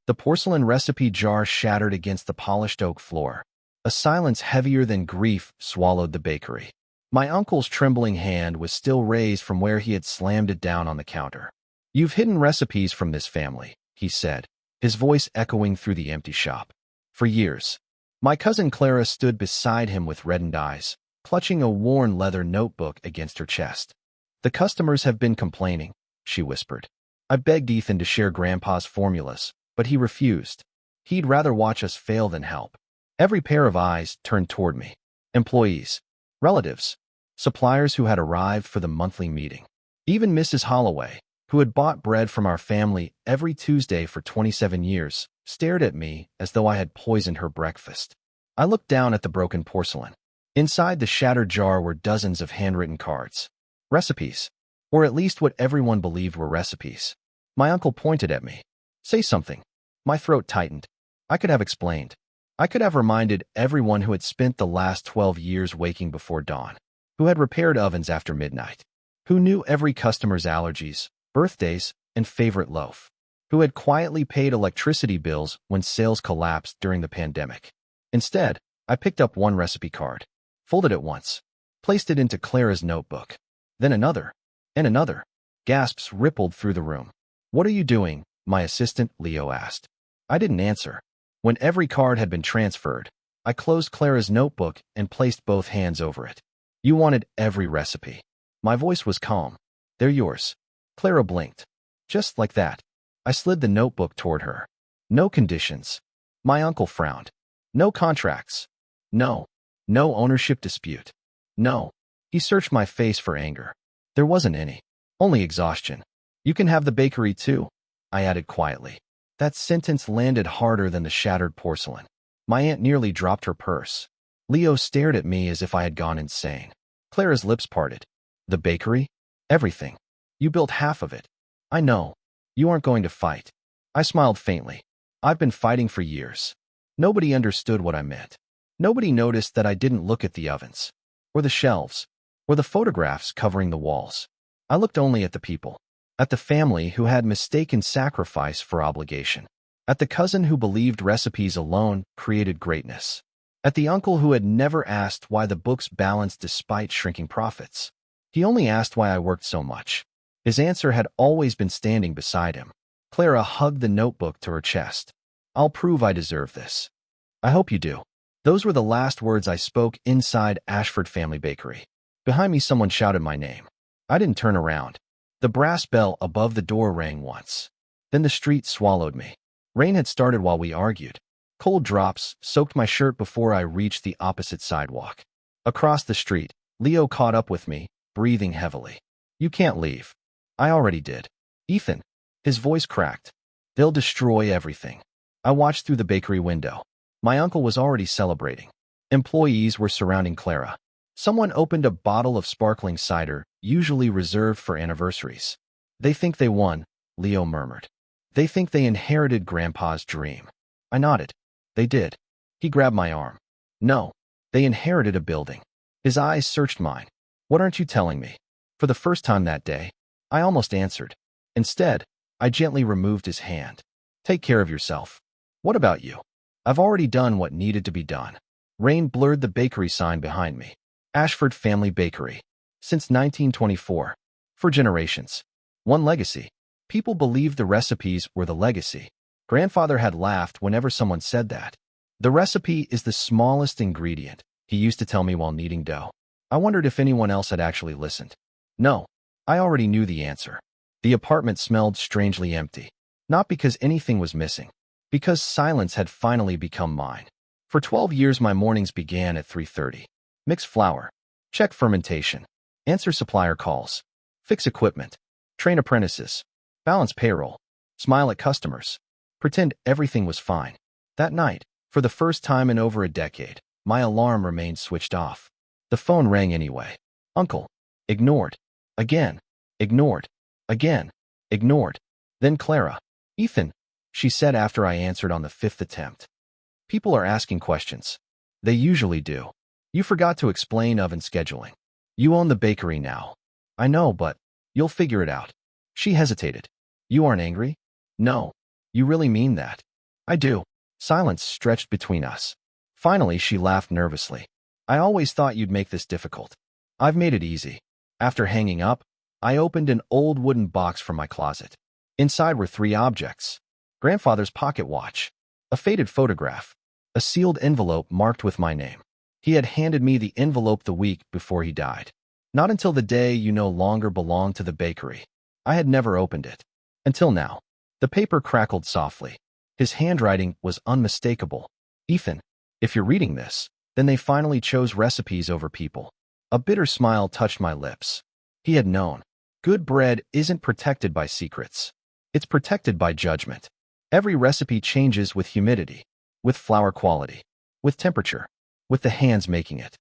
The porcelain recipe jar shattered against the polished oak floor. A silence heavier than grief swallowed the bakery. My uncle's trembling hand was still raised from where he had slammed it down on the counter. "You've hidden recipes from this family," he said, his voice echoing through the empty shop. "For years." My cousin Clara stood beside him with reddened eyes, clutching a worn leather notebook against her chest. "The customers have been complaining," she whispered. "I begged Ethan to share Grandpa's formulas, but he refused. He'd rather watch us fail than help." Every pair of eyes turned toward me. Employees, relatives, suppliers who had arrived for the monthly meeting. Even Mrs. Holloway, who had bought bread from our family every Tuesday for 27 years, stared at me as though I had poisoned her breakfast. I looked down at the broken porcelain. Inside the shattered jar were dozens of handwritten cards. Recipes. Or at least what everyone believed were recipes. My uncle pointed at me. "Say something." My throat tightened. I could have explained. I could have reminded everyone who had spent the last 12 years waking before dawn, who had repaired ovens after midnight, who knew every customer's allergies, birthdays, and favorite loaf, who had quietly paid electricity bills when sales collapsed during the pandemic. Instead, I picked up one recipe card, folded it once, placed it into Clara's notebook. Then another, and another. Gasps rippled through the room. "What are you doing?" my assistant Leo asked. I didn't answer. When every card had been transferred, I closed Clara's notebook and placed both hands over it. "You wanted every recipe." My voice was calm. "They're yours." Clara blinked. Just like that. I slid the notebook toward her. "No conditions." My uncle frowned. "No contracts." "No. No ownership dispute." "No." He searched my face for anger. There wasn't any. Only exhaustion. "You can have the bakery too," I added quietly. That sentence landed harder than the shattered porcelain. My aunt nearly dropped her purse. Leo stared at me as if I had gone insane. Clara's lips parted. "The bakery? Everything. You built half of it." "I know. You aren't going to fight." I smiled faintly. "I've been fighting for years." Nobody understood what I meant. Nobody noticed that I didn't look at the ovens, or the shelves, or the photographs covering the walls. I looked only at the people. At the family who had mistaken sacrifice for obligation. At the cousin who believed recipes alone created greatness. At the uncle who had never asked why the books balanced despite shrinking profits. He only asked why I worked so much. His answer had always been standing beside him. Clara hugged the notebook to her chest. "I'll prove I deserve this." "I hope you do." Those were the last words I spoke inside Ashford Family Bakery. Behind me someone shouted my name. I didn't turn around. The brass bell above the door rang once. Then the street swallowed me. Rain had started while we argued. Cold drops soaked my shirt before I reached the opposite sidewalk. Across the street, Leo caught up with me, breathing heavily. "You can't leave." "I already did." "Ethan." His voice cracked. "They'll destroy everything." I watched through the bakery window. My uncle was already celebrating. Employees were surrounding Clara. Someone opened a bottle of sparkling cider, usually reserved for anniversaries. "They think they won," Leo murmured. "They think they inherited Grandpa's dream." I nodded. "They did." He grabbed my arm. "No, they inherited a building." His eyes searched mine. "What aren't you telling me?" For the first time that day, I almost answered. Instead, I gently removed his hand. "Take care of yourself." "What about you?" "I've already done what needed to be done." Rain blurred the bakery sign behind me. Ashford Family Bakery. Since 1924. For generations. One legacy. People believed the recipes were the legacy. Grandfather had laughed whenever someone said that. "The recipe is the smallest ingredient," he used to tell me while kneading dough. I wondered if anyone else had actually listened. No, I already knew the answer. The apartment smelled strangely empty. Not because anything was missing. Because silence had finally become mine. For 12 years my mornings began at 3:30. Mix flour. Check fermentation. Answer supplier calls. Fix equipment. Train apprentices. Balance payroll. Smile at customers. Pretend everything was fine. That night, for the first time in over a decade, my alarm remained switched off. The phone rang anyway. Uncle. Ignored. Again. Ignored. Again. Ignored. Then Clara. "Ethan," she said after I answered on the 5th attempt. "People are asking questions." They usually do. "You forgot to explain oven scheduling. You own the bakery now." "I know, but you'll figure it out." She hesitated. "You aren't angry?" "No." "You really mean that?" I do. Silence stretched between us. Finally, she laughed nervously. I always thought you'd make this difficult. I've made it easy. After hanging up, I opened an old wooden box from my closet. Inside were three objects: grandfather's pocket watch, a faded photograph, a sealed envelope marked with my name. He had handed me the envelope the week before he died. Not until the day you no longer belong to the bakery. I had never opened it. Until now. The paper crackled softly. His handwriting was unmistakable. Ethan, if you're reading this, then they finally chose recipes over people. A bitter smile touched my lips. He had known. Good bread isn't protected by secrets. It's protected by judgment. Every recipe changes with humidity, with flour quality, with temperature, with the hands making it.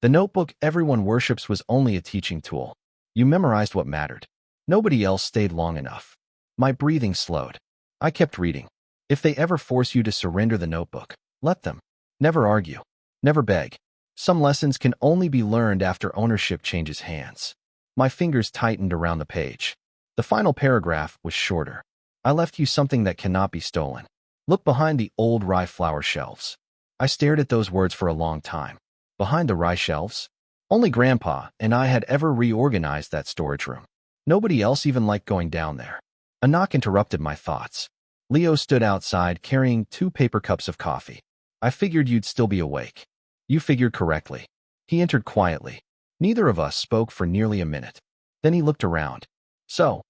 The notebook everyone worships was only a teaching tool. You memorized what mattered. Nobody else stayed long enough. My breathing slowed. I kept reading. If they ever force you to surrender the notebook, let them. Never argue. Never beg. Some lessons can only be learned after ownership changes hands. My fingers tightened around the page. The final paragraph was shorter. I left you something that cannot be stolen. Look behind the old rye flour shelves. I stared at those words for a long time. Behind the rye shelves? Only Grandpa and I had ever reorganized that storage room. Nobody else even liked going down there. A knock interrupted my thoughts. Leo stood outside carrying 2 paper cups of coffee. I figured you'd still be awake. You figured correctly. He entered quietly. Neither of us spoke for nearly a minute. Then he looked around. So,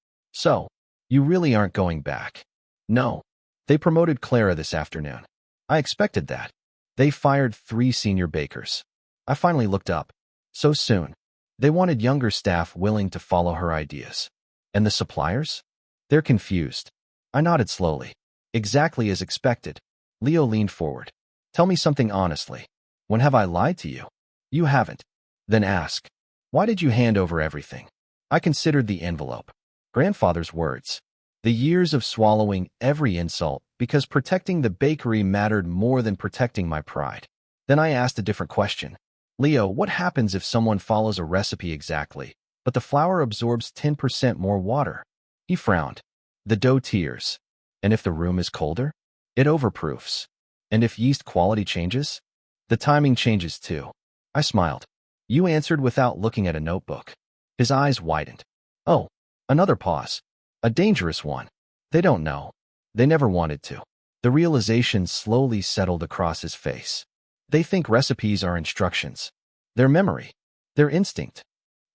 you really aren't going back? No. They promoted Clara this afternoon. I expected that. They fired 3 senior bakers. I finally looked up. So soon. They wanted younger staff willing to follow her ideas. And the suppliers? They're confused. I nodded slowly. Exactly as expected. Leo leaned forward. Tell me something honestly. When have I lied to you? You haven't. Then ask. Why did you hand over everything? I considered the envelope. Grandfather's words. The years of swallowing every insult because protecting the bakery mattered more than protecting my pride. Then I asked a different question. Leo, what happens if someone follows a recipe exactly, but the flour absorbs 10% more water? He frowned. The dough tears. And if the room is colder? It overproofs. And if yeast quality changes? The timing changes too. I smiled. You answered without looking at a notebook. His eyes widened. Oh, another pause. A dangerous one. They don't know. They never wanted to. The realization slowly settled across his face. They think recipes are instructions. Their memory. Their instinct.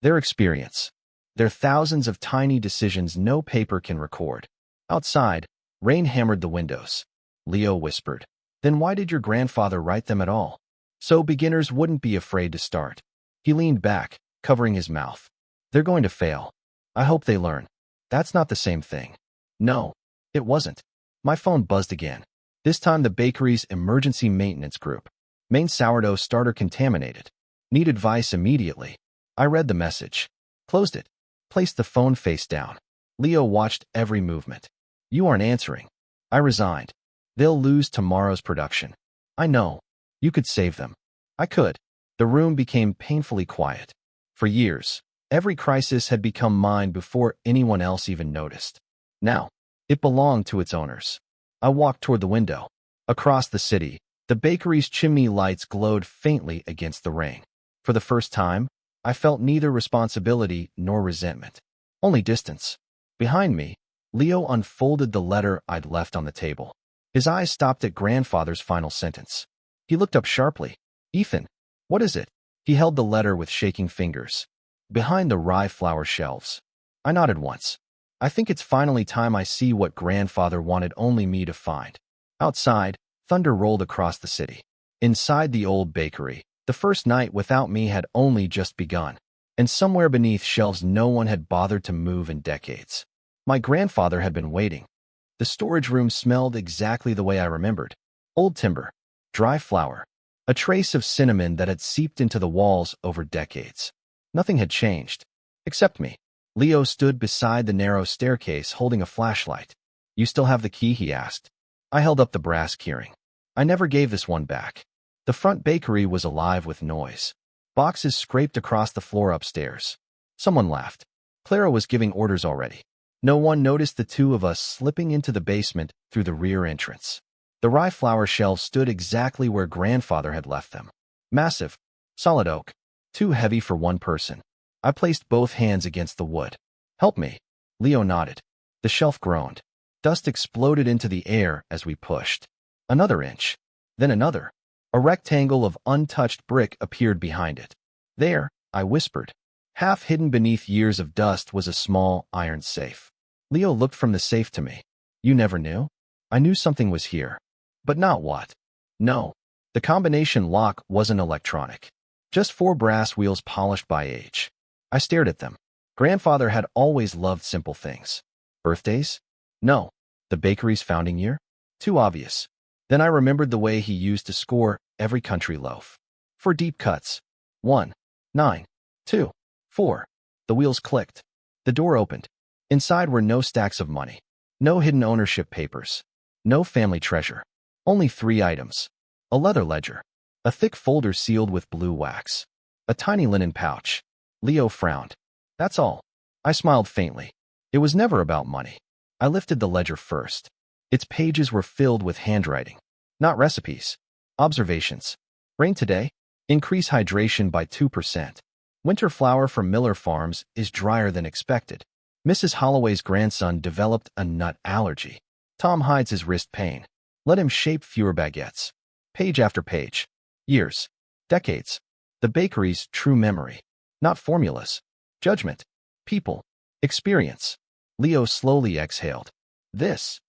Their experience. Their thousands of tiny decisions no paper can record. Outside, rain hammered the windows. Leo whispered. Then why did your grandfather write them at all? So beginners wouldn't be afraid to start. He leaned back, covering his mouth. They're going to fail. I hope they learn. That's not the same thing. No, it wasn't. My phone buzzed again. This time the bakery's emergency maintenance group. Main sourdough starter contaminated. Need advice immediately. I read the message. Closed it. Placed the phone face down. Leo watched every movement. You aren't answering. I resigned. They'll lose tomorrow's production. I know. You could save them. I could. The room became painfully quiet. For years, every crisis had become mine before anyone else even noticed. Now, it belonged to its owners. I walked toward the window. Across the city, the bakery's chimney lights glowed faintly against the rain. For the first time, I felt neither responsibility nor resentment. Only distance. Behind me, Leo unfolded the letter I'd left on the table. His eyes stopped at grandfather's final sentence. He looked up sharply. Ethan, what is it? He held the letter with shaking fingers. Behind the rye flour shelves. I nodded once. I think it's finally time I see what grandfather wanted only me to find. Outside, thunder rolled across the city. Inside the old bakery, the first night without me had only just begun. And somewhere beneath shelves no one had bothered to move in decades. My grandfather had been waiting. The storage room smelled exactly the way I remembered. Old timber, dry flour, a trace of cinnamon that had seeped into the walls over decades. Nothing had changed. Except me. Leo stood beside the narrow staircase holding a flashlight. You still have the key? He asked. I held up the brass keyring. I never gave this one back. The front bakery was alive with noise. Boxes scraped across the floor upstairs. Someone laughed. Clara was giving orders already. No one noticed the two of us slipping into the basement through the rear entrance. The rye flour shelves stood exactly where grandfather had left them. Massive, solid oak, too heavy for one person. I placed both hands against the wood. Help me. Leo nodded. The shelf groaned. Dust exploded into the air as we pushed. Another inch. Then another. A rectangle of untouched brick appeared behind it. There, I whispered. Half hidden beneath years of dust was a small iron safe. Leo looked from the safe to me. You never knew? I knew something was here. But not what? No. The combination lock wasn't electronic. Just 4 brass wheels polished by age. I stared at them. Grandfather had always loved simple things. Birthdays? No. The bakery's founding year? Too obvious. Then I remembered the way he used to score every country loaf. For deep cuts. 1, 9, 2, 4. The wheels clicked. The door opened. Inside were no stacks of money. No hidden ownership papers. No family treasure. Only 3 items. A leather ledger. A thick folder sealed with blue wax. A tiny linen pouch. Leo frowned. That's all. I smiled faintly. It was never about money. I lifted the ledger first. Its pages were filled with handwriting. Not recipes. Observations. Rain today. Increase hydration by 2%. Winter flour from Miller Farms is drier than expected. Mrs. Holloway's grandson developed a nut allergy. Tom hides his wrist pain. Let him shape fewer baguettes. Page after page. Years. Decades. The bakery's true memory. Not formulas. Judgment. People. Experience. Leo slowly exhaled. This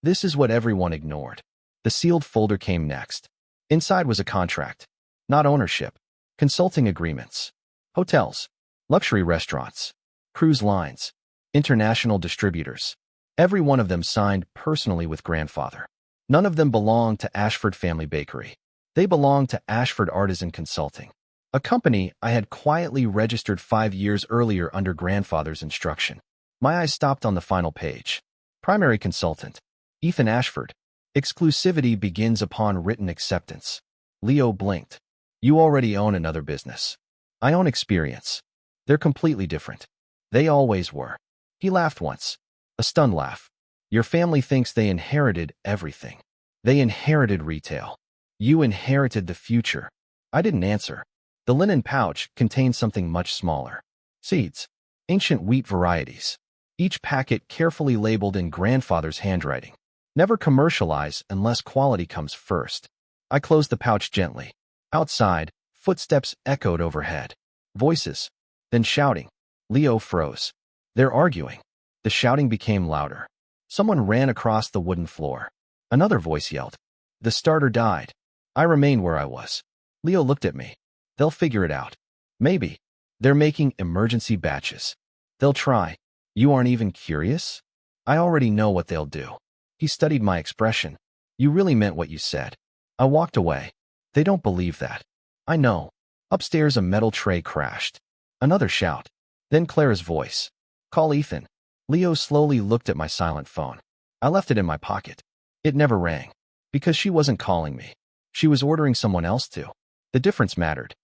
is what everyone ignored. The sealed folder came next. Inside was a contract. Not ownership. Consulting agreements. Hotels. Luxury restaurants. Cruise lines. International distributors. Every one of them signed personally with grandfather. None of them belonged to Ashford Family Bakery. They belonged to Ashford Artisan Consulting, a company I had quietly registered 5 years earlier under grandfather's instruction. My eyes stopped on the final page. Primary consultant. Ethan Ashford. Exclusivity begins upon written acceptance. Leo blinked. You already own another business. I own experience. They're completely different. They always were. He laughed once. A stunned laugh. Your family thinks they inherited everything. They inherited retail. You inherited the future. I didn't answer. The linen pouch contained something much smaller. Seeds. Ancient wheat varieties. Each packet carefully labeled in grandfather's handwriting. Never commercialize unless quality comes first. I closed the pouch gently. Outside, footsteps echoed overhead. Voices. Then shouting. Leo froze. They're arguing. The shouting became louder. Someone ran across the wooden floor. Another voice yelled. The starter died. I remained where I was. Leo looked at me. They'll figure it out. Maybe. They're making emergency batches. They'll try. You aren't even curious? I already know what they'll do. He studied my expression. You really meant what you said. I walked away. They don't believe that. I know. Upstairs, a metal tray crashed. Another shout. Then Clara's voice. Call Ethan. Leo slowly looked at my silent phone. I left it in my pocket. It never rang. Because she wasn't calling me. She was ordering someone else to. The difference mattered.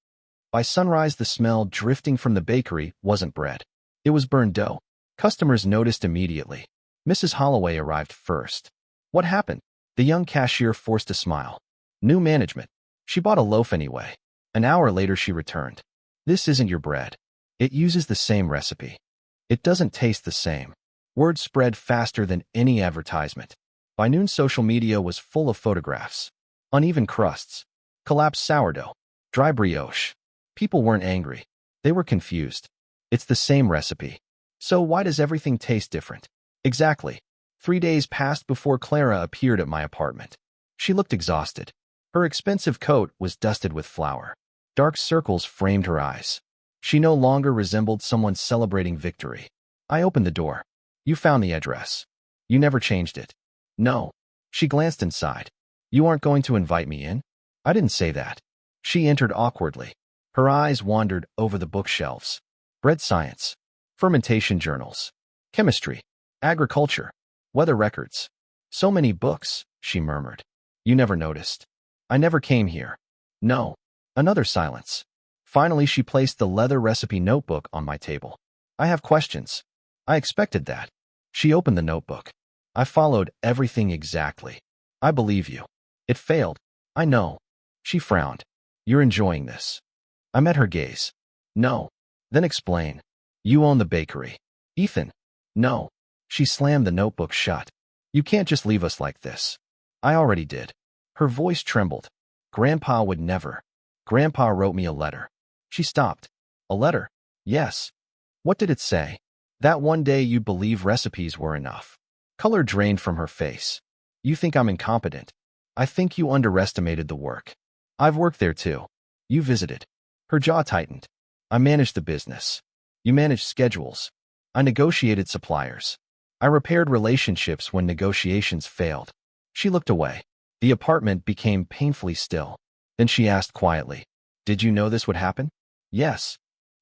By sunrise, the smell drifting from the bakery wasn't bread. It was burned dough. Customers noticed immediately. Mrs. Holloway arrived first. What happened? The young cashier forced a smile. New management. She bought a loaf anyway. An hour later, she returned. This isn't your bread. It uses the same recipe. It doesn't taste the same. Word spread faster than any advertisement. By noon, social media was full of photographs. Uneven crusts. Collapsed sourdough. Dry brioche. People weren't angry. They were confused. It's the same recipe. So why does everything taste different? Exactly. 3 days passed before Clara appeared at my apartment. She looked exhausted. Her expensive coat was dusted with flour. Dark circles framed her eyes. She no longer resembled someone celebrating victory. I opened the door. You found the address. You never changed it. No. She glanced inside. You aren't going to invite me in? I didn't say that. She entered awkwardly. Her eyes wandered over the bookshelves. Bread science. Fermentation journals. Chemistry. Agriculture. Weather records. So many books, she murmured. You never noticed. I never came here. No. Another silence. Finally, she placed the leather recipe notebook on my table. I have questions. I expected that. She opened the notebook. I followed everything exactly. I believe you. It failed. I know. She frowned. You're enjoying this. I met her gaze. No. Then explain. You own the bakery. Ethan. No. She slammed the notebook shut. You can't just leave us like this. I already did. Her voice trembled. Grandpa would never. Grandpa wrote me a letter. She stopped. A letter? Yes. What did it say? That one day you'd believe recipes were enough. Color drained from her face. You think I'm incompetent. I think you underestimated the work. I've worked there too. You visited. Her jaw tightened. I managed the business. You managed schedules. I negotiated suppliers. I repaired relationships when negotiations failed. She looked away. The apartment became painfully still. Then she asked quietly, Did you know this would happen? Yes.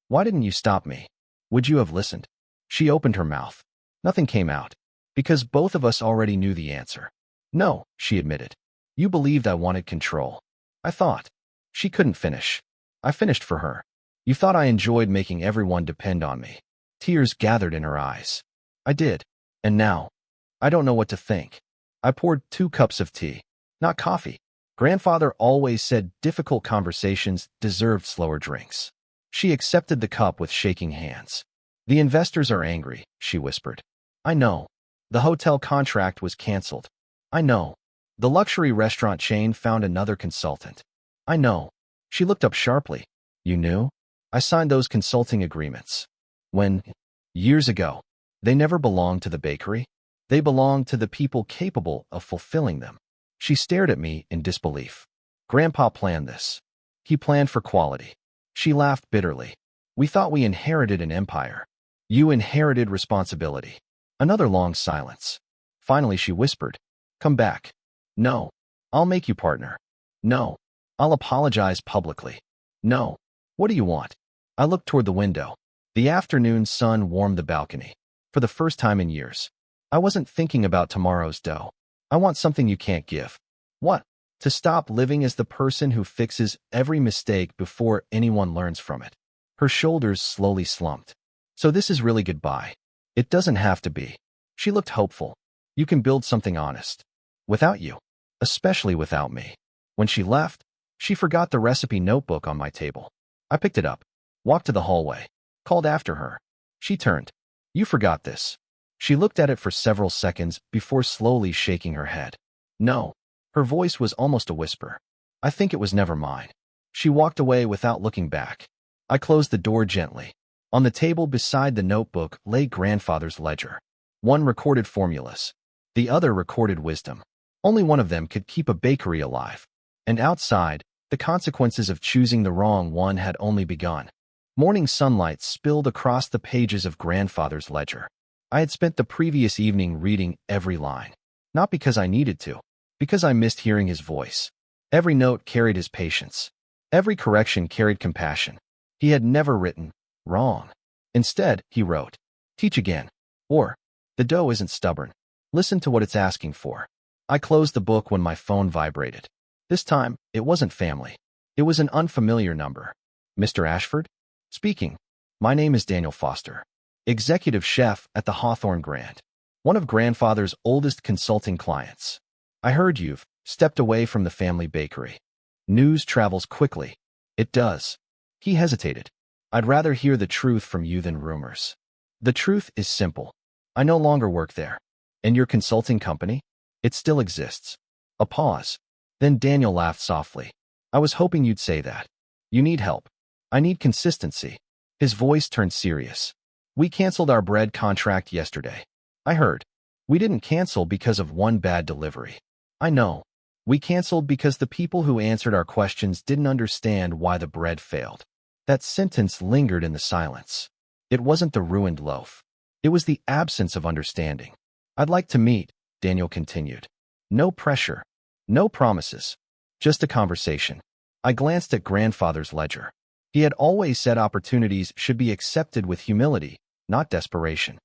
Why didn't you stop me? Would you have listened? She opened her mouth. Nothing came out. Because both of us already knew the answer. No, she admitted. You believed I wanted control. I thought. She couldn't finish. I finished for her. You thought I enjoyed making everyone depend on me. Tears gathered in her eyes. I did. And now, I don't know what to think. I poured 2 cups of tea. Not coffee. Grandfather always said difficult conversations deserved slower drinks. She accepted the cup with shaking hands. The investors are angry, she whispered. I know. The hotel contract was canceled. I know. The luxury restaurant chain found another consultant. I know. She looked up sharply. You knew? I signed those consulting agreements. When? Years ago. They never belonged to the bakery. They belonged to the people capable of fulfilling them. She stared at me in disbelief. Grandpa planned this. He planned for quality. She laughed bitterly. We thought we inherited an empire. You inherited responsibility. Another long silence. Finally she whispered, Come back. No. I'll make you partner. No. I'll apologize publicly. No. What do you want? I looked toward the window. The afternoon sun warmed the balcony. For the first time in years. I wasn't thinking about tomorrow's dough. I want something you can't give. What? To stop living as the person who fixes every mistake before anyone learns from it. Her shoulders slowly slumped. So this is really goodbye. It doesn't have to be. She looked hopeful. You can build something honest. Without you. Especially without me. When she left, she forgot the recipe notebook on my table. I picked it up, walked to the hallway, called after her. She turned. You forgot this. She looked at it for several seconds before slowly shaking her head. No. Her voice was almost a whisper. I think it was never mine. She walked away without looking back. I closed the door gently. On the table beside the notebook lay grandfather's ledger. One recorded formulas. The other recorded wisdom. Only one of them could keep a bakery alive. And outside, the consequences of choosing the wrong one had only begun. Morning sunlight spilled across the pages of grandfather's ledger. I had spent the previous evening reading every line. Not because I needed to. Because I missed hearing his voice. Every note carried his patience. Every correction carried compassion. He had never written, wrong. Instead, he wrote, teach again. Or, the dough isn't stubborn. Listen to what it's asking for. I closed the book when my phone vibrated. This time, it wasn't family. It was an unfamiliar number. Mr. Ashford? Speaking. My name is Daniel Foster. Executive chef at the Hawthorne Grand. One of grandfather's oldest consulting clients. I heard you've stepped away from the family bakery. News travels quickly. It does. He hesitated. I'd rather hear the truth from you than rumors. The truth is simple. I no longer work there. And your consulting company? It still exists. A pause. Then Daniel laughed softly. I was hoping you'd say that. You need help. I need consistency. His voice turned serious. We canceled our bread contract yesterday. I heard. We didn't cancel because of one bad delivery. I know. We canceled because the people who answered our questions didn't understand why the bread failed. That sentence lingered in the silence. It wasn't the ruined loaf. It was the absence of understanding. I'd like to meet, Daniel continued. No pressure. No promises. Just a conversation. I glanced at grandfather's ledger. He had always said opportunities should be accepted with humility, not desperation.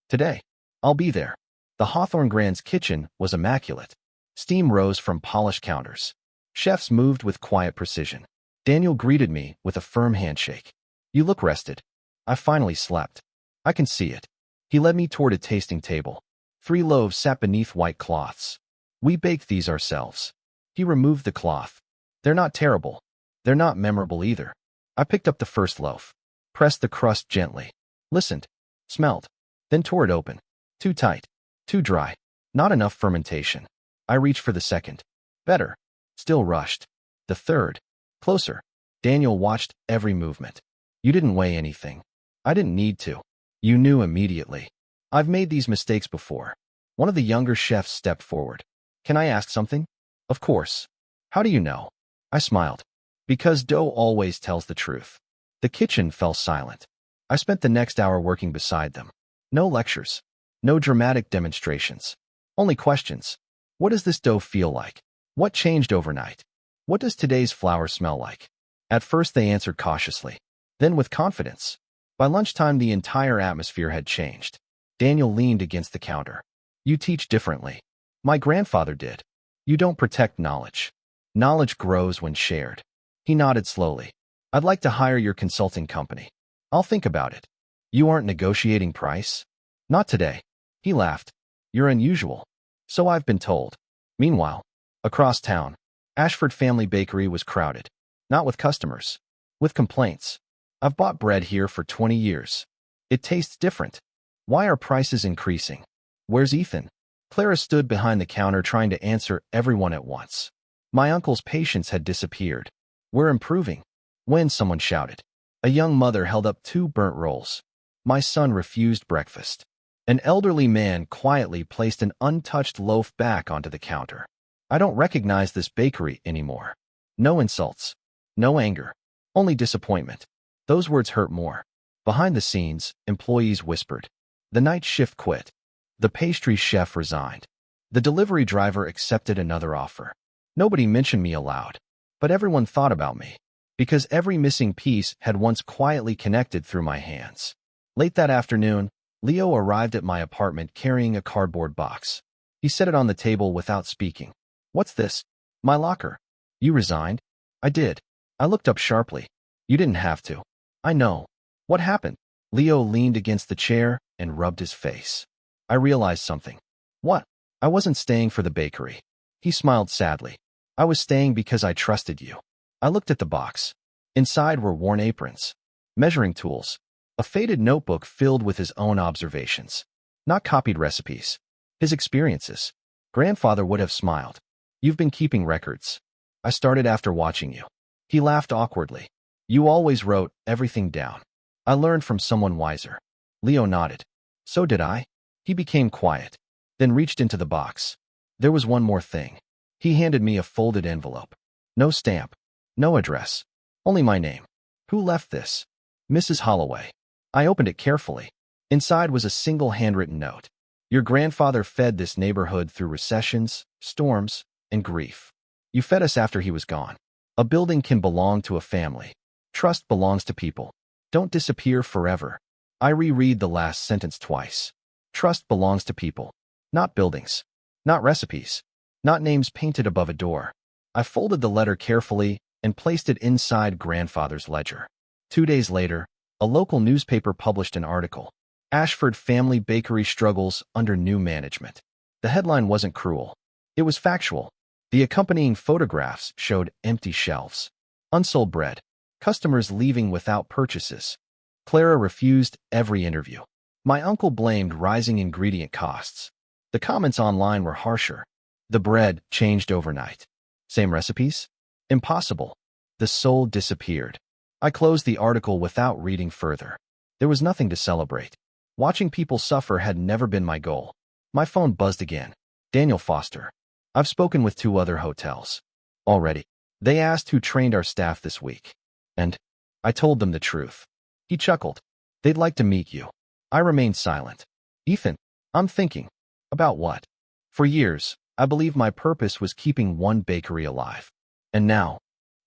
Today. I'll be there. The Hawthorne Grand's kitchen was immaculate. Steam rose from polished counters. Chefs moved with quiet precision. Daniel greeted me with a firm handshake. You look rested. I finally slept. I can see it. He led me toward a tasting table. 3 loaves sat beneath white cloths. We bake these ourselves. He removed the cloth. They're not terrible. They're not memorable either. I picked up the first loaf, pressed the crust gently, listened, smelled, then tore it open. Too tight, too dry, not enough fermentation. I reached for the second. Better. Still rushed. The third. Closer. Daniel watched every movement. You didn't weigh anything. I didn't need to. You knew immediately. I've made these mistakes before. One of the younger chefs stepped forward. Can I ask something? Of course. How do you know? I smiled. Because dough always tells the truth. The kitchen fell silent. I spent the next hour working beside them. No lectures. No dramatic demonstrations. Only questions. What does this dough feel like? What changed overnight? What does today's flour smell like? At first they answered cautiously. Then with confidence. By lunchtime the entire atmosphere had changed. Daniel leaned against the counter. You teach differently. My grandfather did. You don't protect knowledge. Knowledge grows when shared. He nodded slowly. I'd like to hire your consulting company. I'll think about it. You aren't negotiating price? Not today. He laughed. You're unusual. So I've been told. Meanwhile, across town, Ashford Family Bakery was crowded. Not with customers. With complaints. I've bought bread here for 20 years. It tastes different. Why are prices increasing? Where's Ethan? Clara stood behind the counter trying to answer everyone at once. My uncle's patience had disappeared. We're improving. When someone shouted. A young mother held up 2 burnt rolls. My son refused breakfast. An elderly man quietly placed an untouched loaf back onto the counter. I don't recognize this bakery anymore. No insults. No anger. Only disappointment. Those words hurt more. Behind the scenes, employees whispered. The night shift quit. The pastry chef resigned. The delivery driver accepted another offer. Nobody mentioned me aloud. But everyone thought about me. Because every missing piece had once quietly connected through my hands. Late that afternoon, Leo arrived at my apartment carrying a cardboard box. He set it on the table without speaking. What's this? My locker. You resigned? I did. I looked up sharply. You didn't have to. I know. What happened? Leo leaned against the chair and rubbed his face. I realized something. What? I wasn't staying for the bakery. He smiled sadly. I was staying because I trusted you. I looked at the box. Inside were worn aprons, measuring tools, a faded notebook filled with his own observations. Not copied recipes. His experiences. Grandfather would have smiled. You've been keeping records. I started after watching you. He laughed awkwardly. You always wrote everything down. I learned from someone wiser. Leo nodded. So did I. He became quiet, then reached into the box. There was one more thing. He handed me a folded envelope. No stamp. No address. Only my name. Who left this? Mrs. Holloway. I opened it carefully. Inside was a single handwritten note. Your grandfather fed this neighborhood through recessions, storms, and grief. You fed us after he was gone. A building can belong to a family. Trust belongs to people. Don't disappear forever. I reread the last sentence twice. Trust belongs to people. Not buildings. Not recipes. Not names painted above a door. I folded the letter carefully and placed it inside grandfather's ledger. 2 days later, a local newspaper published an article. Ashford Family Bakery struggles under new management. The headline wasn't cruel. It was factual. The accompanying photographs showed empty shelves, unsold bread, customers leaving without purchases. Clara refused every interview. My uncle blamed rising ingredient costs. The comments online were harsher. The bread changed overnight. Same recipes? Impossible. The soul disappeared. I closed the article without reading further. There was nothing to celebrate. Watching people suffer had never been my goal. My phone buzzed again. Daniel Foster. I've spoken with 2 other hotels. Already. They asked who trained our staff this week. And I told them the truth. He chuckled. They'd like to meet you. I remained silent. Ethan, I'm thinking. About what? For years, I believed my purpose was keeping one bakery alive. And now,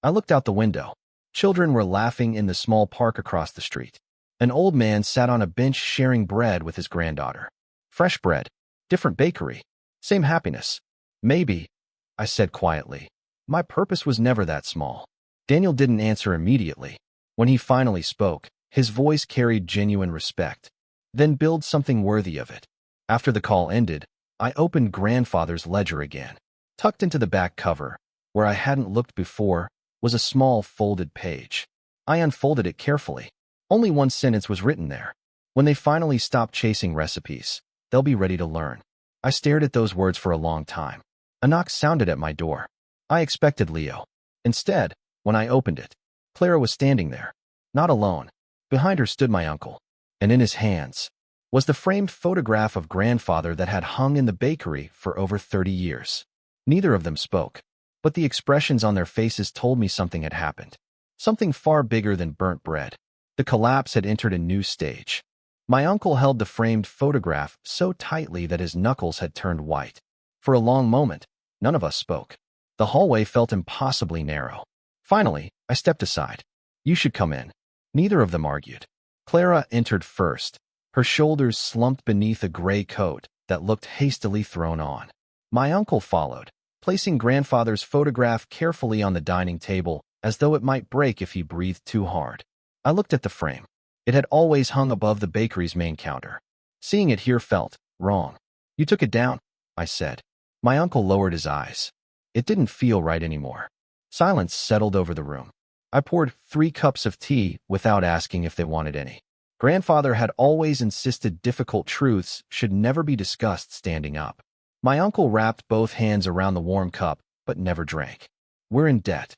I looked out the window. Children were laughing in the small park across the street. An old man sat on a bench sharing bread with his granddaughter. Fresh bread. Different bakery. Same happiness. Maybe, I said quietly. My purpose was never that small. Daniel didn't answer immediately. When he finally spoke, his voice carried genuine respect. Then build something worthy of it. After the call ended, I opened grandfather's ledger again. Tucked into the back cover, where I hadn't looked before, was a small folded page. I unfolded it carefully. Only one sentence was written there. When they finally stop chasing recipes, they'll be ready to learn. I stared at those words for a long time. A knock sounded at my door. I expected Leo. Instead, when I opened it, Clara was standing there, not alone. Behind her stood my uncle, and in his hands was the framed photograph of grandfather that had hung in the bakery for over 30 years. Neither of them spoke, but the expressions on their faces told me something had happened. Something far bigger than burnt bread. The collapse had entered a new stage. My uncle held the framed photograph so tightly that his knuckles had turned white. For a long moment, none of us spoke. The hallway felt impossibly narrow. Finally, I stepped aside. "You should come in." Neither of them argued. Clara entered first. Her shoulders slumped beneath a gray coat that looked hastily thrown on. My uncle followed, placing grandfather's photograph carefully on the dining table as though it might break if he breathed too hard. I looked at the frame. It had always hung above the bakery's main counter. Seeing it here felt wrong. "You took it down," I said. My uncle lowered his eyes. It didn't feel right anymore. Silence settled over the room. I poured 3 cups of tea without asking if they wanted any. Grandfather had always insisted difficult truths should never be discussed standing up. My uncle wrapped both hands around the warm cup, but never drank. "We're in debt."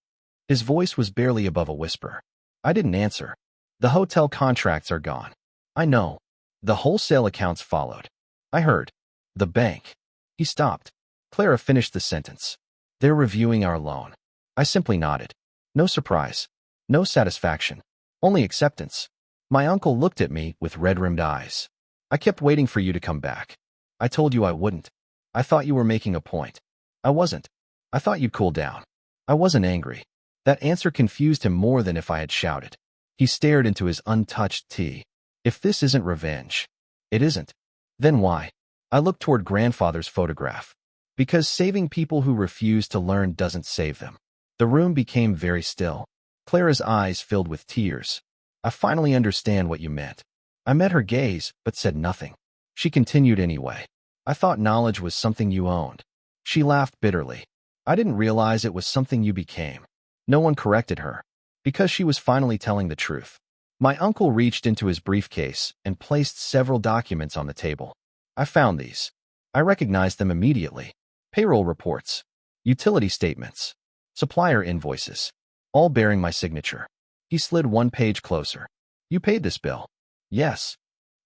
His voice was barely above a whisper. I didn't answer. "The hotel contracts are gone." "I know." The wholesale accounts followed. I heard. "The bank." He stopped. Clara finished the sentence. "They're reviewing our loan." I simply nodded. No surprise. No satisfaction. Only acceptance. My uncle looked at me with red-rimmed eyes. "I kept waiting for you to come back. I told you I wouldn't. I thought you were making a point." "I wasn't. I thought you'd cool down." I wasn't angry. That answer confused him more than if I had shouted. He stared into his untouched tea. "If this isn't revenge." "It isn't." "Then why?" I looked toward grandfather's photograph. "Because saving people who refuse to learn doesn't save them." The room became very still. Clara's eyes filled with tears. "I finally understand what you meant." I met her gaze, but said nothing. She continued anyway. "I thought knowledge was something you owned." She laughed bitterly. "I didn't realize it was something you became." No one corrected her, because she was finally telling the truth. My uncle reached into his briefcase and placed several documents on the table. I found these. I recognized them immediately. Payroll reports, utility statements, supplier invoices, all bearing my signature. He slid one page closer. "You paid this bill?" "Yes."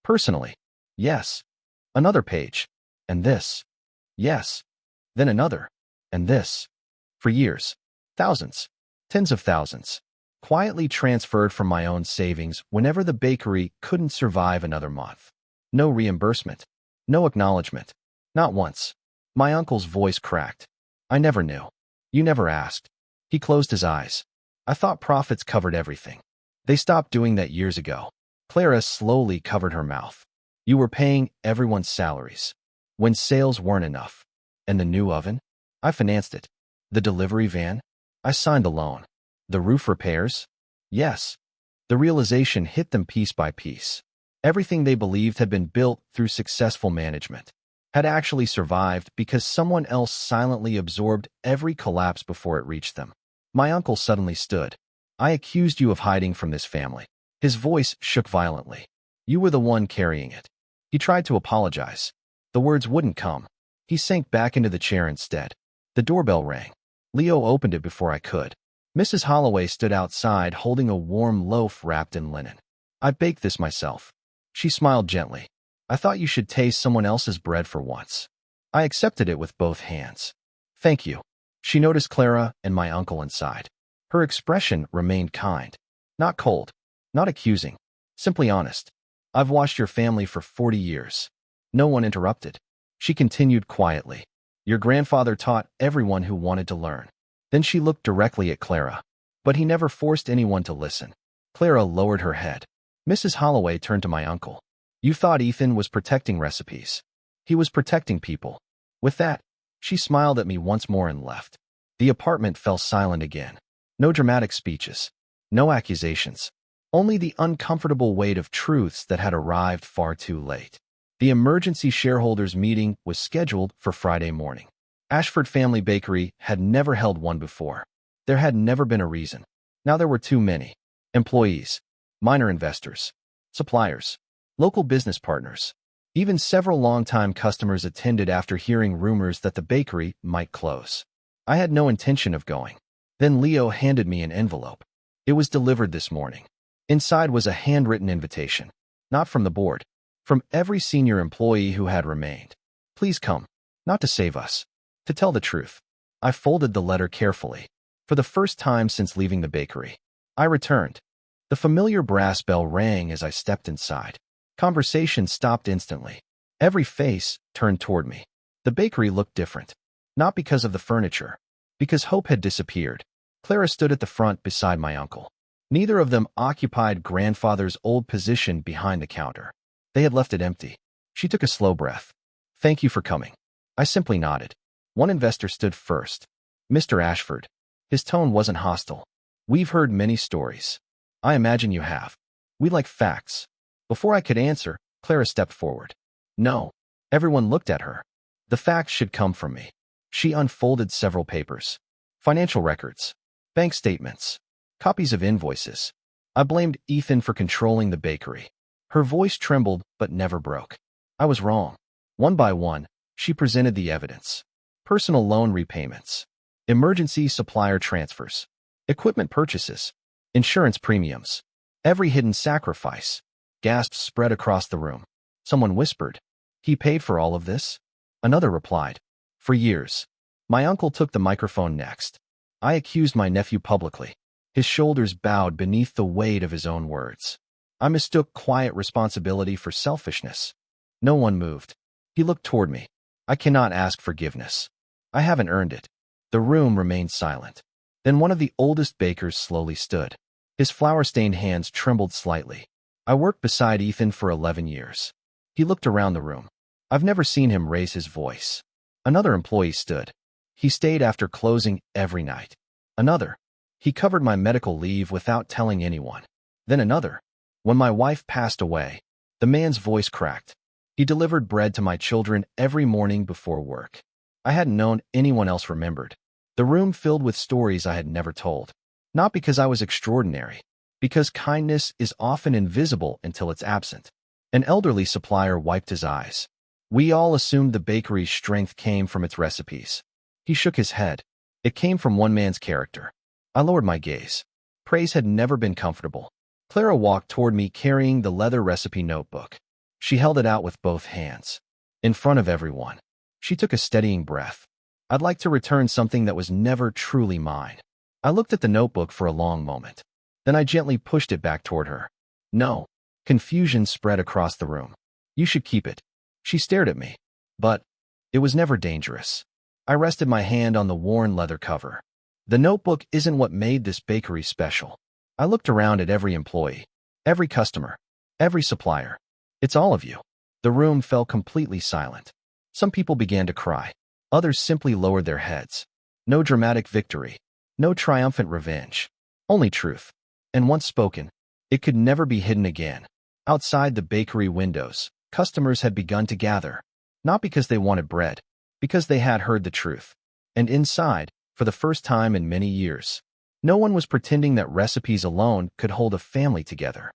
"Personally?" "Yes." Another page. "And this?" "Yes." Then another. "And this?" "For years. Thousands. Tens of thousands. Quietly transferred from my own savings whenever the bakery couldn't survive another month. No reimbursement. No acknowledgement. Not once." My uncle's voice cracked. "I never knew. You never asked." He closed his eyes. "I thought profits covered everything." "They stopped doing that years ago." Clara slowly covered her mouth. "You were paying everyone's salaries. When sales weren't enough. And the new oven? I financed it. The delivery van? I signed the loan. The roof repairs? Yes." The realization hit them piece by piece. Everything they believed had been built through successful management had actually survived because someone else silently absorbed every collapse before it reached them. My uncle suddenly stood. "I accused you of hiding from this family." His voice shook violently. "You were the one carrying it." He tried to apologize. The words wouldn't come. He sank back into the chair instead. The doorbell rang. Leo opened it before I could. Mrs. Holloway stood outside holding a warm loaf wrapped in linen. "I baked this myself." She smiled gently. "I thought you should taste someone else's bread for once." I accepted it with both hands. "Thank you." She noticed Clara and my uncle inside. Her expression remained kind. Not cold. Not accusing. Simply honest. "I've watched your family for 40 years. No one interrupted. She continued quietly. "Your grandfather taught everyone who wanted to learn." Then she looked directly at Clara. "But he never forced anyone to listen." Clara lowered her head. Mrs. Holloway turned to my uncle. "You thought Ethan was protecting recipes. He was protecting people." With that, she smiled at me once more and left. The apartment fell silent again. No dramatic speeches. No accusations. Only the uncomfortable weight of truths that had arrived far too late. The emergency shareholders meeting was scheduled for Friday morning. Ashford Family Bakery had never held one before. There had never been a reason. Now there were too many. Employees, minor investors, suppliers, local business partners. Even several longtime customers attended after hearing rumors that the bakery might close. I had no intention of going. Then Leo handed me an envelope. It was delivered this morning. Inside was a handwritten invitation. Not from the board. From every senior employee who had remained. Please come. Not to save us. To tell the truth. I folded the letter carefully. For the first time since leaving the bakery. I returned. The familiar brass bell rang as I stepped inside. Conversation stopped instantly. Every face turned toward me. The bakery looked different. Not because of the furniture. Because hope had disappeared. Clara stood at the front beside my uncle. Neither of them occupied grandfather's old position behind the counter. They had left it empty. She took a slow breath. Thank you for coming. I simply nodded. One investor stood first. Mr. Ashford. His tone wasn't hostile. We've heard many stories. I imagine you have. We like facts. Before I could answer, Clara stepped forward. No. Everyone looked at her. The facts should come from me. She unfolded several papers. Financial records. Bank statements. Copies of invoices. I blamed Ethan for controlling the bakery. Her voice trembled but never broke. I was wrong. One by one, she presented the evidence. Personal loan repayments. Emergency supplier transfers. Equipment purchases. Insurance premiums. Every hidden sacrifice. Gasps spread across the room. Someone whispered, "He paid for all of this?" Another replied, "For years." My uncle took the microphone next. I accused my nephew publicly. His shoulders bowed beneath the weight of his own words. I mistook quiet responsibility for selfishness. No one moved. He looked toward me. I cannot ask forgiveness. I haven't earned it. The room remained silent. Then one of the oldest bakers slowly stood. His flour-stained hands trembled slightly. I worked beside Ethan for 11 years. He looked around the room. I've never seen him raise his voice. Another employee stood. He stayed after closing every night. Another. He covered my medical leave without telling anyone. Then another. When my wife passed away, the man's voice cracked. He delivered bread to my children every morning before work. I hadn't known anyone else remembered. The room filled with stories I had never told. Not because I was extraordinary, because kindness is often invisible until it's absent. An elderly supplier wiped his eyes. We all assumed the bakery's strength came from its recipes. He shook his head. It came from one man's character. I lowered my gaze. Praise had never been comfortable. Clara walked toward me carrying the leather recipe notebook. She held it out with both hands. In front of everyone. She took a steadying breath. I'd like to return something that was never truly mine. I looked at the notebook for a long moment. Then I gently pushed it back toward her. No. Confusion spread across the room. You should keep it. She stared at me. But it was never dangerous. I rested my hand on the worn leather cover. The notebook isn't what made this bakery special. I looked around at every employee, every customer, every supplier. It's all of you. The room fell completely silent. Some people began to cry. Others simply lowered their heads. No dramatic victory. No triumphant revenge. Only truth. And once spoken, it could never be hidden again. Outside the bakery windows, customers had begun to gather. Not because they wanted bread, because they had heard the truth. And inside, for the first time in many years, no one was pretending that recipes alone could hold a family together.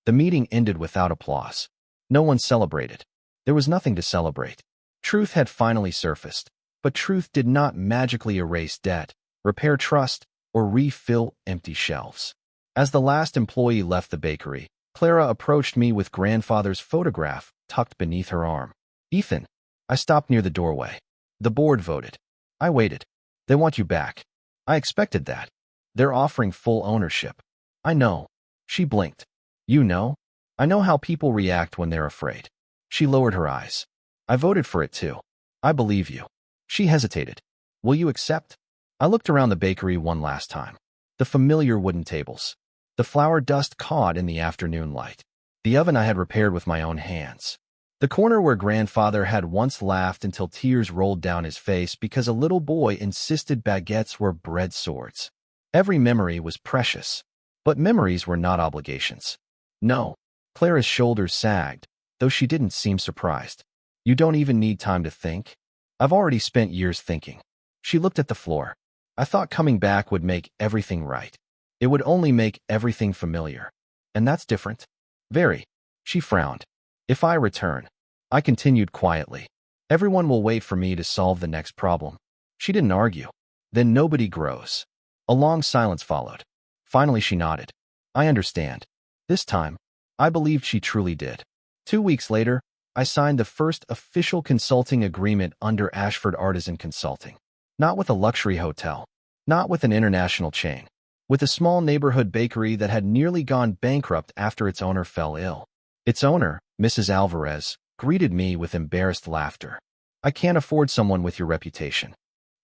The meeting ended without applause. No one celebrated. There was nothing to celebrate. Truth had finally surfaced, but truth did not magically erase debt, repair trust, or refill empty shelves. As the last employee left the bakery, Clara approached me with grandfather's photograph tucked beneath her arm. Ethan. I stopped near the doorway. The board voted. I waited. They want you back. I expected that. They're offering full ownership. I know. She blinked. You know? I know how people react when they're afraid. She lowered her eyes. I voted for it too. I believe you. She hesitated. Will you accept? I looked around the bakery one last time. The familiar wooden tables. The flour dust caught in the afternoon light. The oven I had repaired with my own hands. The corner where grandfather had once laughed until tears rolled down his face because a little boy insisted baguettes were bread swords. Every memory was precious. But memories were not obligations. No. Clara's shoulders sagged. though she didn't seem surprised. You don't even need time to think? I've already spent years thinking. She looked at the floor. I thought coming back would make everything right. It would only make everything familiar. And that's different. Very. She frowned. If I return, I continued quietly. Everyone will wait for me to solve the next problem. She didn't argue. Then nobody grows. A long silence followed. Finally she nodded. I understand. This time, I believed she truly did. 2 weeks later, I signed the first official consulting agreement under Ashford Artisan Consulting. Not with a luxury hotel. Not with an international chain. With a small neighborhood bakery that had nearly gone bankrupt after its owner fell ill. Its owner, Mrs. Alvarez, greeted me with embarrassed laughter. I can't afford someone with your reputation.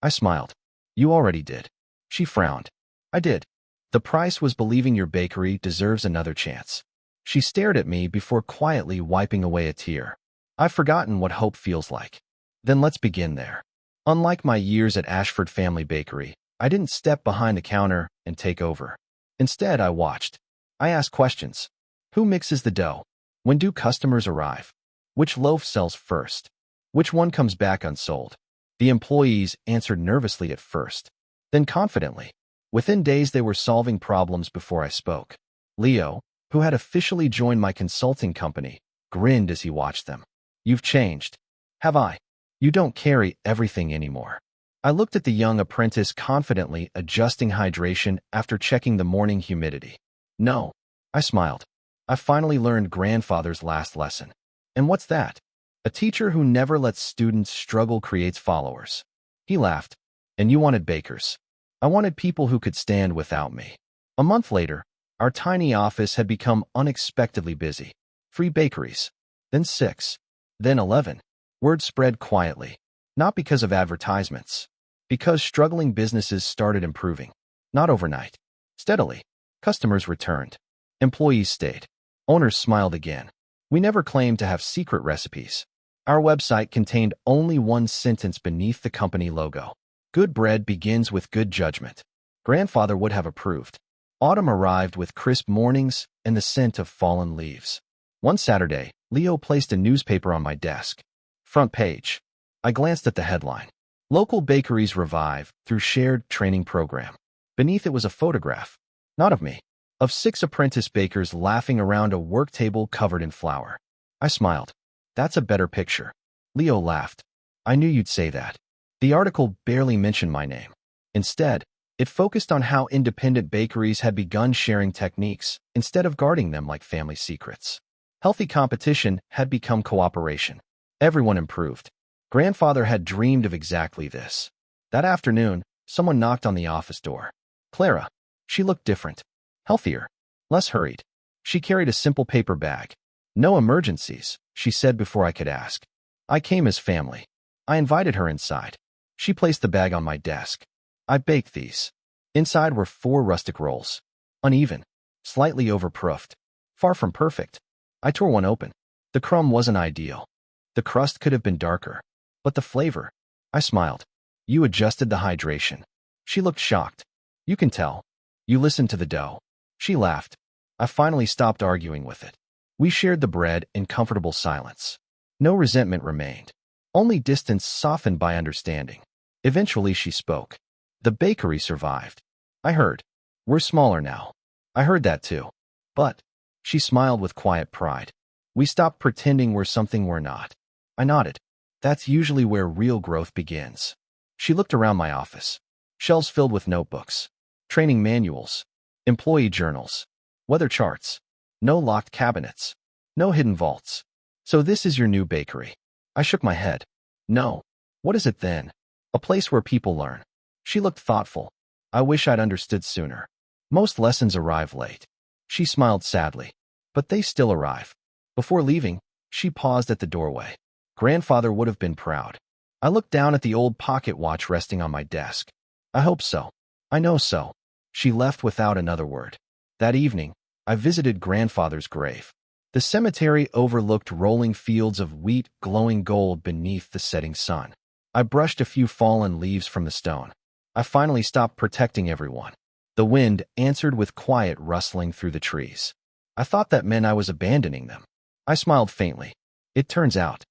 I smiled. You already did. She frowned. I did. The price was believing your bakery deserves another chance. She stared at me before quietly wiping away a tear. I've forgotten what hope feels like. Then let's begin there. Unlike my years at Ashford Family Bakery, I didn't step behind the counter and take over. Instead, I watched. I asked questions. Who mixes the dough? When do customers arrive? Which loaf sells first? Which one comes back unsold? The employees answered nervously at first, then confidently. Within days, they were solving problems before I spoke. Leo, who had officially joined my consulting company, grinned as he watched them. You've changed. Have I? You don't carry everything anymore. I looked at the young apprentice confidently adjusting hydration after checking the morning humidity. No. I smiled. I finally learned grandfather's last lesson. And what's that? A teacher who never lets students struggle creates followers. He laughed. And you wanted bakers. I wanted people who could stand without me. A month later, our tiny office had become unexpectedly busy. 3 bakeries. Then 6. Then 11. Word spread quietly. Not because of advertisements. Because struggling businesses started improving. Not overnight. Steadily. Customers returned. Employees stayed. Owners smiled again. We never claimed to have secret recipes. Our website contained only one sentence beneath the company logo. Good bread begins with good judgment. Grandfather would have approved. Autumn arrived with crisp mornings and the scent of fallen leaves. One Saturday, Leo placed a newspaper on my desk. Front page. I glanced at the headline. Local bakeries revive through shared training program. Beneath it was a photograph. Not of me. Of 6 apprentice bakers laughing around a work table covered in flour. I smiled. That's a better picture. Leo laughed. I knew you'd say that. The article barely mentioned my name. Instead, it focused on how independent bakeries had begun sharing techniques instead of guarding them like family secrets. Healthy competition had become cooperation. Everyone improved. Grandfather had dreamed of exactly this. That afternoon, someone knocked on the office door. Clara. She looked different. Healthier. Less hurried. She carried a simple paper bag. No emergencies, she said before I could ask. I came as family. I invited her inside. She placed the bag on my desk. I baked these. Inside were 4 rustic rolls. Uneven. Slightly overproofed. Far from perfect. I tore one open. The crumb wasn't ideal. The crust could have been darker. But the flavor. I smiled. You adjusted the hydration. She looked shocked. You can tell. You listened to the dough. She laughed. I finally stopped arguing with it. We shared the bread in comfortable silence. No resentment remained. Only distance softened by understanding. Eventually she spoke. The bakery survived. I heard. We're smaller now. I heard that too. But, she smiled with quiet pride. We stopped pretending we're something we're not. I nodded. That's usually where real growth begins. She looked around my office. Shelves filled with notebooks. Training manuals. Employee journals. Weather charts. No locked cabinets. No hidden vaults. So this is your new bakery. I shook my head. No. What is it then? A place where people learn. She looked thoughtful. I wish I'd understood sooner. Most lessons arrive late. She smiled sadly. But they still arrive. Before leaving, she paused at the doorway. Grandfather would have been proud. I looked down at the old pocket watch resting on my desk. I hope so. I know so. She left without another word. That evening, I visited grandfather's grave. The cemetery overlooked rolling fields of wheat glowing gold beneath the setting sun. I brushed a few fallen leaves from the stone. I finally stopped protecting everyone. The wind answered with quiet rustling through the trees. I thought that meant I was abandoning them. I smiled faintly. It turns out,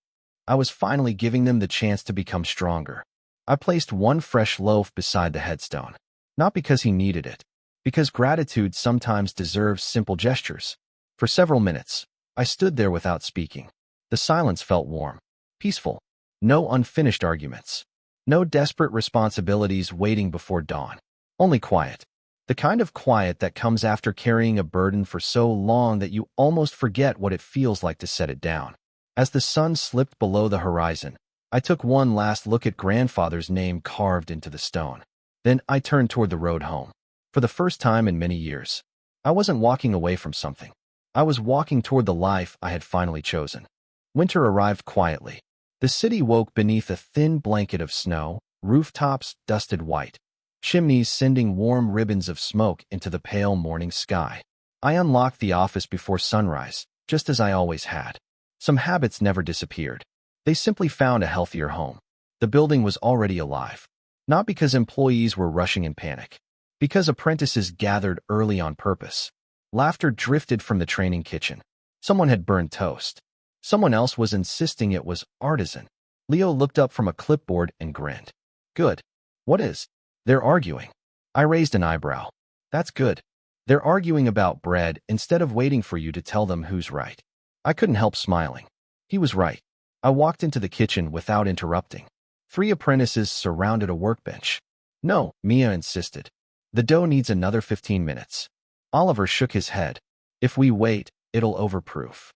I was finally giving them the chance to become stronger. I placed one fresh loaf beside the headstone. Not because he needed it, because gratitude sometimes deserves simple gestures. For several minutes, I stood there without speaking. The silence felt warm, peaceful. No unfinished arguments. No desperate responsibilities waiting before dawn. Only quiet. The kind of quiet that comes after carrying a burden for so long that you almost forget what it feels like to set it down. As the sun slipped below the horizon, I took one last look at grandfather's name carved into the stone. Then I turned toward the road home. For the first time in many years, I wasn't walking away from something. I was walking toward the life I had finally chosen. Winter arrived quietly. The city woke beneath a thin blanket of snow, rooftops dusted white, chimneys sending warm ribbons of smoke into the pale morning sky. I unlocked the office before sunrise, just as I always had. Some habits never disappeared. They simply found a healthier home. The building was already alive. Not because employees were rushing in panic. Because apprentices gathered early on purpose. Laughter drifted from the training kitchen. Someone had burned toast. Someone else was insisting it was artisan. Leo looked up from a clipboard and grinned. Good. What is? They're arguing. I raised an eyebrow. That's good. They're arguing about bread instead of waiting for you to tell them who's right. I couldn't help smiling. He was right. I walked into the kitchen without interrupting. 3 apprentices surrounded a workbench. No, Mia insisted. The dough needs another 15 minutes. Oliver shook his head. If we wait, it'll overproof.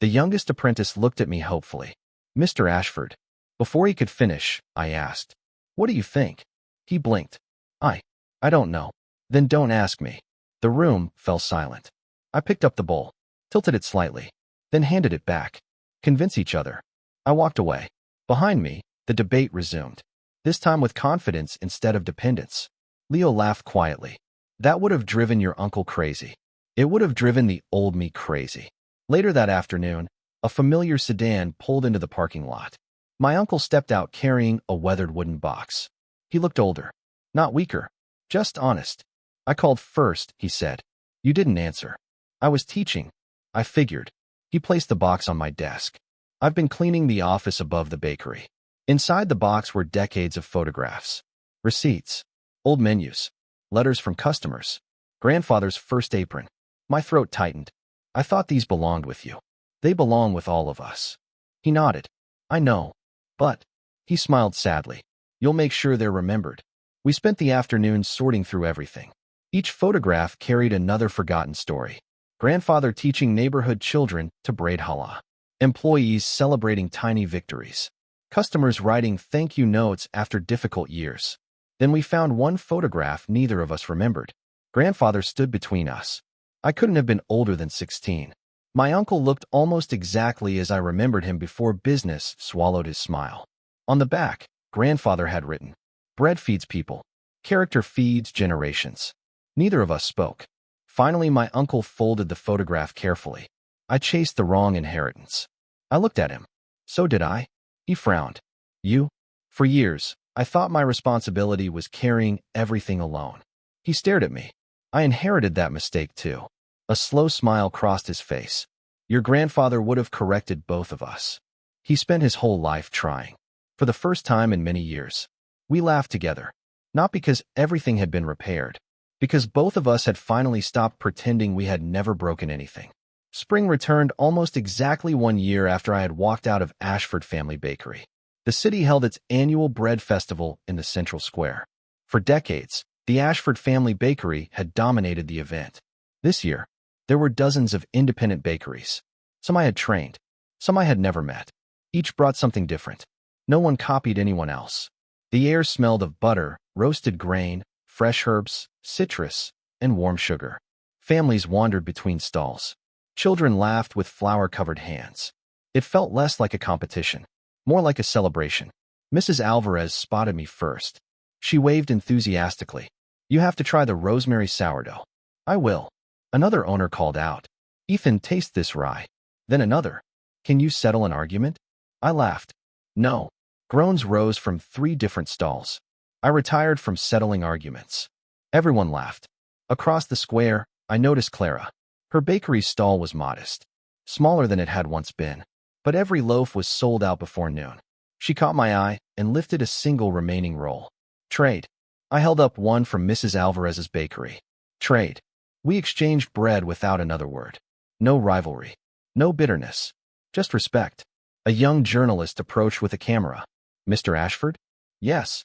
The youngest apprentice looked at me hopefully. Mr. Ashford. Before he could finish, I asked, what do you think? He blinked. I don't know. Then don't ask me. The room fell silent. I picked up the bowl, tilted it slightly, then handed it back. Convince each other. I walked away. Behind me, the debate resumed. This time with confidence instead of dependence. Leo laughed quietly. That would have driven your uncle crazy. It would have driven the old me crazy. Later that afternoon, a familiar sedan pulled into the parking lot. My uncle stepped out carrying a weathered wooden box. He looked older. Not weaker. Just honest. I called first, he said. You didn't answer. I was teaching. I figured. He placed the box on my desk. I've been cleaning the office above the bakery. Inside the box were decades of photographs. Receipts. Old menus. Letters from customers. Grandfather's first apron. My throat tightened. I thought these belonged with you. They belong with all of us. He nodded. I know. But, he smiled sadly. You'll make sure they're remembered. We spent the afternoon sorting through everything. Each photograph carried another forgotten story. Grandfather teaching neighborhood children to braid challah. Employees celebrating tiny victories. Customers writing thank you notes after difficult years. Then we found one photograph neither of us remembered. Grandfather stood between us. I couldn't have been older than 16. My uncle looked almost exactly as I remembered him before business swallowed his smile. On the back, grandfather had written, bread feeds people. Character feeds generations. Neither of us spoke. Finally, my uncle folded the photograph carefully. I chased the wrong inheritance. I looked at him. So did I. He frowned. You? For years, I thought my responsibility was carrying everything alone. He stared at me. I inherited that mistake too. A slow smile crossed his face. Your grandfather would have corrected both of us. He spent his whole life trying. For the first time in many years, we laughed together. Not because everything had been repaired, because both of us had finally stopped pretending we had never broken anything. Spring returned almost exactly 1 year after I had walked out of Ashford Family Bakery. The city held its annual bread festival in the central square. For decades, the Ashford Family Bakery had dominated the event. This year, there were dozens of independent bakeries. Some I had trained, some I had never met. Each brought something different. No one copied anyone else. The air smelled of butter, roasted grain, fresh herbs, citrus, and warm sugar. Families wandered between stalls. Children laughed with flour-covered hands. It felt less like a competition, more like a celebration. Mrs. Alvarez spotted me first. She waved enthusiastically. You have to try the rosemary sourdough. I will. Another owner called out. Ethan, taste this rye. Then another. Can you settle an argument? I laughed. No. Groans rose from 3 different stalls. I retired from settling arguments. Everyone laughed. Across the square, I noticed Clara. Her bakery stall was modest, smaller than it had once been, but every loaf was sold out before noon. She caught my eye and lifted a single remaining roll. Trade. I held up one from Mrs. Alvarez's bakery. Trade. We exchanged bread without another word. No rivalry. No bitterness. Just respect. A young journalist approached with a camera. Mr. Ashford? Yes.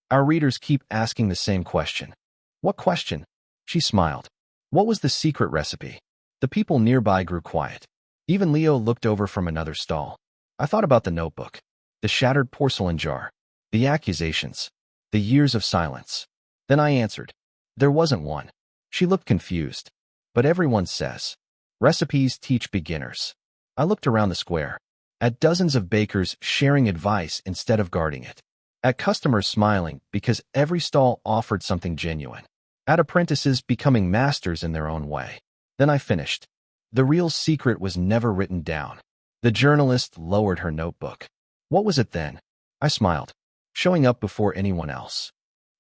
Our readers keep asking the same question. What question? She smiled. What was the secret recipe? The people nearby grew quiet. Even Leo looked over from another stall. I thought about the notebook, the shattered porcelain jar, the accusations, the years of silence. Then I answered. There wasn't one. She looked confused. But everyone says, recipes teach beginners. I looked around the square, at dozens of bakers sharing advice instead of guarding it, at customers smiling because every stall offered something genuine, at apprentices becoming masters in their own way. Then I finished. The real secret was never written down. The journalist lowered her notebook. What was it then? I smiled, showing up before anyone else.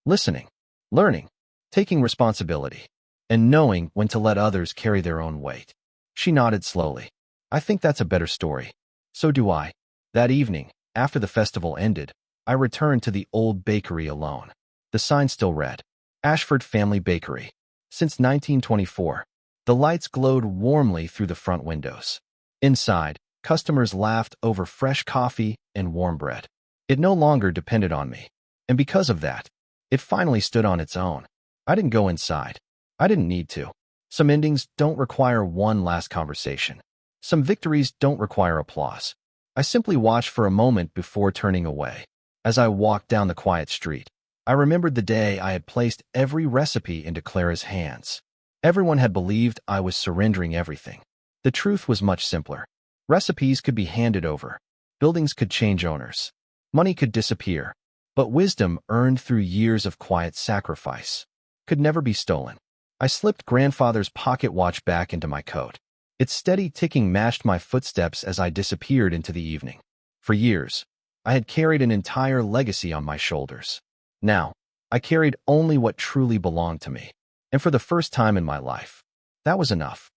Listening, learning, taking responsibility, and knowing when to let others carry their own weight. She nodded slowly. I think that's a better story. So do I. That evening, after the festival ended, I returned to the old bakery alone. The sign still read, Ashford Family Bakery. Since 1924. The lights glowed warmly through the front windows. Inside, customers laughed over fresh coffee and warm bread. It no longer depended on me. And because of that, it finally stood on its own. I didn't go inside. I didn't need to. Some endings don't require one last conversation. Some victories don't require applause. I simply watched for a moment before turning away. As I walked down the quiet street, I remembered the day I had placed every recipe into Clara's hands. Everyone had believed I was surrendering everything. The truth was much simpler. Recipes could be handed over. Buildings could change owners. Money could disappear. But wisdom earned through years of quiet sacrifice could never be stolen. I slipped grandfather's pocket watch back into my coat. Its steady ticking matched my footsteps as I disappeared into the evening. For years, I had carried an entire legacy on my shoulders. Now, I carried only what truly belonged to me. And for the first time in my life, that was enough.